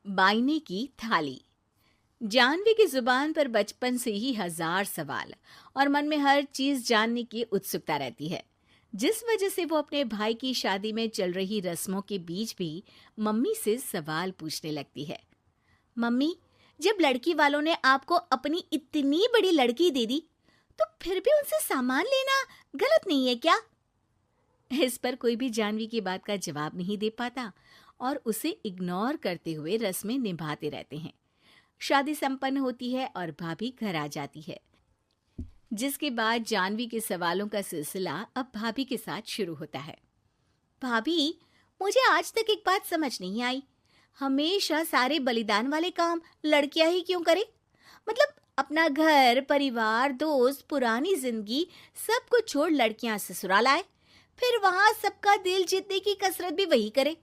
बायने की थाली। जानवी की जुबान पर बचपन से ही हजार सवाल और मन में हर चीज जानने की उत्सुकता रहती है, जिस वजह से वो अपने भाई की शादी में चल रही रस्मों के बीच भी मम्मी से सवाल पूछने लगती है। मम्मी, जब लड़की वालों ने आपको अपनी इतनी बड़ी लड़की दे दी, तो फिर भी उनसे सामान लेना गलत नहीं है क्या? इस पर कोई भी जानवी की बात का जवाब नहीं दे पाता और उसे इग्नोर करते हुए रस्में निभाते रहते हैं। शादी संपन्न होती है और भाभी घर आ जाती है, जिसके बाद जानवी के सवालों का सिलसिला अब भाभी के साथ शुरू होता है। भाभी, मुझे आज तक एक बात समझ नहीं आई। हमेशा सारे बलिदान वाले काम लड़कियां ही क्यों करे? मतलब अपना घर, परिवार, दोस्त, पुरानी जिंदगी सब कुछ छोड़ लड़कियां ससुराल आए, फिर वहां सबका दिल जीतने की कसरत भी वही करे।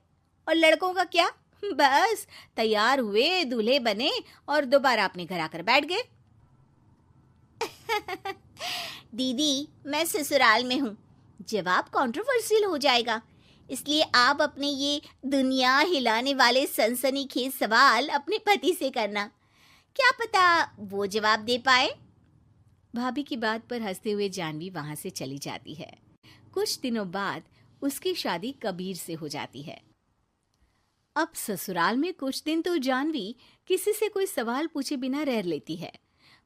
और लड़कों का क्या? बस तैयार हुए, दूल्हे बने और दोबारा अपने घर आकर बैठ गए। दीदी, मैं ससुराल में हूँ। जवाब कंट्रोवर्शियल हो जाएगा, इसलिए आप अपने ये दुनिया हिलाने वाले सनसनीखेज सवाल अपने पति से करना। क्या पता वो जवाब दे पाए। भाभी की बात पर हंसते हुए जानवी वहां से चली जाती है। कुछ दिनों बाद उसकी शादी कबीर से हो जाती है। अब ससुराल में कुछ दिन तो जानवी किसी से कोई सवाल पूछे बिना रह लेती है,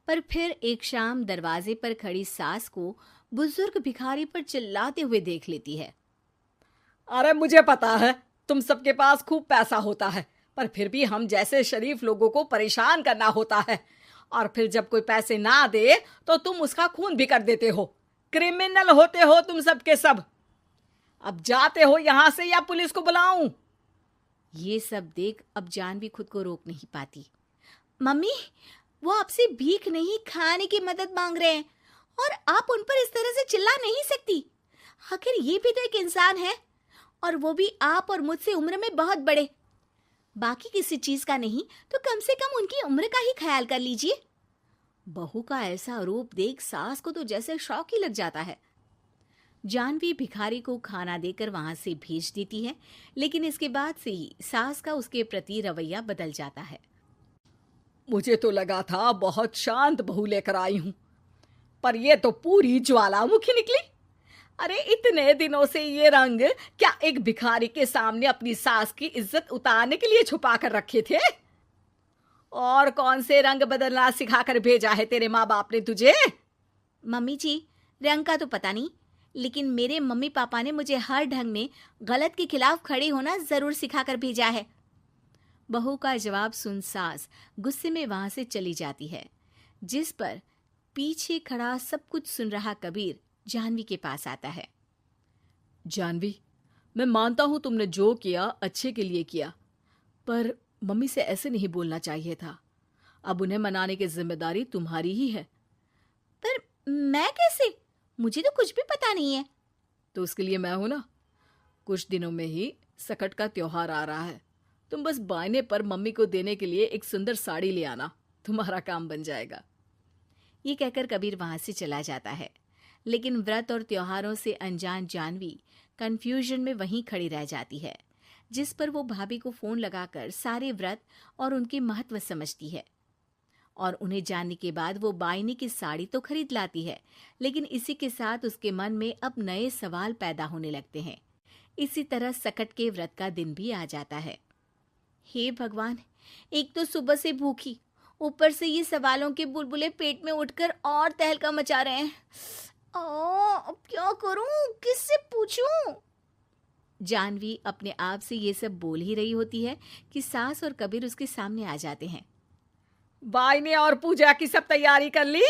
पर फिर एक शाम दरवाजे पर खड़ी सास को बुजुर्ग भिखारी पर चिल्लाते हुए देख लेती है। अरे मुझे पता है तुम सबके पास खूब पैसा होता है, पर फिर भी हम जैसे शरीफ लोगों को परेशान करना होता है। और फिर जब कोई पैसे ना दे तो तुम उसका खून भी कर देते हो। क्रिमिनल होते हो तुम सबके सब। अब जाते हो यहाँ से या पुलिस को बुलाऊं? ये सब देख अब जानवी खुद को रोक नहीं पाती। मम्मी, वो आपसे भीख नहीं, खाने की मदद मांग रहे हैं और आप उन पर इस तरह से चिल्ला नहीं सकती। आखिर ये भी तो एक इंसान है, और वो भी आप और मुझसे उम्र में बहुत बड़े। बाकी किसी चीज का नहीं तो कम से कम उनकी उम्र का ही ख्याल कर लीजिए। बहू का ऐसा रूप देख सास को तो जैसे शौक ही लग जाता है। जानवी भिखारी को खाना देकर वहां से भेज देती है, लेकिन इसके बाद से ही सास का उसके प्रति रवैया बदल जाता है। मुझे तो लगा था बहुत शांत बहू लेकर आई हूं, पर ये तो पूरी ज्वालामुखी निकली। अरे इतने दिनों से ये रंग क्या एक भिखारी के सामने अपनी सास की इज्जत उतारने के लिए छुपा कर रखे थे? और कौन से रंग बदलना सिखाकर भेजा है तेरे माँ बाप ने तुझे? मम्मी जी, रंग का तो पता नहीं, लेकिन मेरे मम्मी पापा ने मुझे हर ढंग में गलत के खिलाफ खड़े होना जरूर सिखाकर भेजा है। बहू का जवाब सुन सास गुस्से में वहां से चली जाती है, जिस पर पीछे खड़ा सब कुछ सुन रहा कबीर जानवी के पास आता है। जानवी, मैं मानता हूं तुमने जो किया अच्छे के लिए किया, पर मम्मी से ऐसे नहीं बोलना चाहिए था। अब उन्हें मनाने की जिम्मेदारी तुम्हारी ही है। पर मैं कैसे? मुझे तो कुछ भी पता नहीं है। तो उसके लिए मैं हूं ना। कुछ दिनों में ही सकट का त्योहार आ रहा है। तुम बस बायने पर मम्मी को देने के लिए एक सुंदर साड़ी ले आना, तुम्हारा काम बन जाएगा। ये कहकर कबीर वहां से चला जाता है, लेकिन व्रत और त्योहारों से अनजान जानवी कंफ्यूजन में वहीं खड़ी रह जाती है, जिस पर वो भाभी को फोन लगाकर सारे व्रत और उनके महत्व समझती है। और उन्हें जानने के बाद वो बायने की साड़ी तो खरीद लाती है, लेकिन इसी के साथ उसके मन में अब नए सवाल पैदा होने लगते हैं। इसी तरह सकट के व्रत का दिन भी आ जाता है। हे भगवान, एक तो सुबह से भूखी, ऊपर से ये सवालों के बुलबुले पेट में उठकर और तहलका मचा रहे हैं। अब क्या करूं, किससे पूछूं? जानवी अपने आप से ये सब बोल ही रही होती है कि सास और कबीर उसके सामने आ जाते हैं। बायने और पूजा की सब तैयारी कर ली?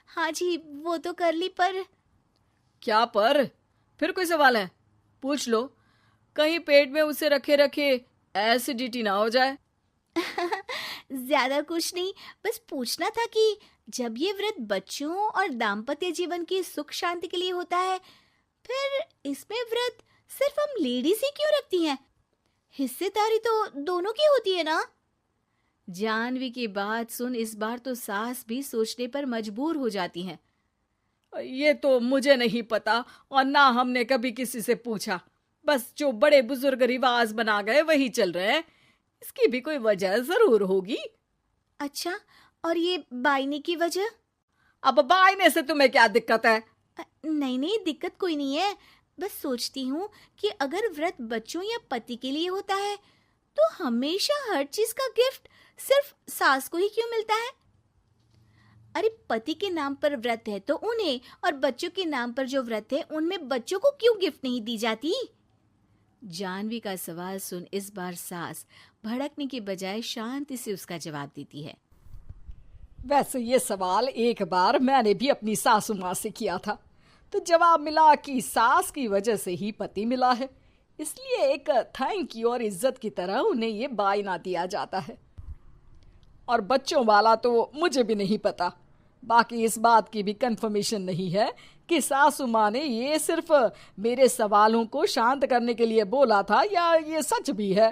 हाँ जी, वो तो कर ली, पर क्या पर? फिर कोई सवाल है? पूछ लो, कहीं पेट में उसे रखे रखे एसिडिटी ना हो जाए। ज्यादा कुछ नहीं, बस पूछना था कि जब ये व्रत बच्चों और दाम्पत्य जीवन की सुख शांति के लिए होता है, फिर इसमें व्रत सिर्फ हम लेडीज ही क्यों रखती हैं? हिस्सेदारी तो दोनों की होती है ना? जानवी की बात सुन इस बार तो सास भी सोचने पर मजबूर हो जाती हैं। ये तो मुझे नहीं पता और ना हमने कभी किसी से पूछा। बस जो बड़े बुजुर्ग रिवाज बना गए वही चल रहे हैं। इसकी भी कोई वजह जरूर होगी। अच्छा, और ये बायने की वजह? अब बायने से तुम्हें क्या दिक्कत है? नहीं नहीं, दिक्कत कोई नहीं है। बस सोचती हूँ कि अगर व्रत बच्चों या पति के लिए होता है तो हमेशा हर चीज का गिफ्ट सिर्फ सास को ही क्यों मिलता है? अरे पति के नाम पर व्रत है तो उन्हें, और बच्चों के नाम पर जो व्रत है उनमें बच्चों को क्यों गिफ्ट नहीं दी जाती? जानवी का सवाल सुन इस बार सास भड़कने की बजाय शांति से उसका जवाब देती है। वैसे ये सवाल एक बार मैंने भी अपनी सासू माँ से किया था, तो जवाब मिला कि सास की वजह से ही पति मिला है, इसलिए एक थैंक यू और इज्जत की तरह उन्हें ये बायना दिया जाता है। और बच्चों वाला तो मुझे भी नहीं पता। बाकी इस बात की भी कंफर्मेशन नहीं है कि सासू माँ ने ये सिर्फ मेरे सवालों को शांत करने के लिए बोला था या ये सच भी है।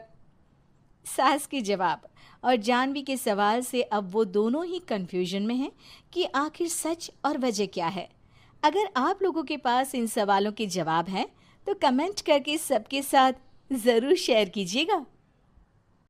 सास के जवाब और जानवी के सवाल से अब वो दोनों ही कंफ्यूजन में हैं कि आखिर सच और वजह क्या है। अगर आप लोगों के पास इन सवालों के जवाब हैं तो कमेंट करके सबके साथ ज़रूर शेयर कीजिएगा।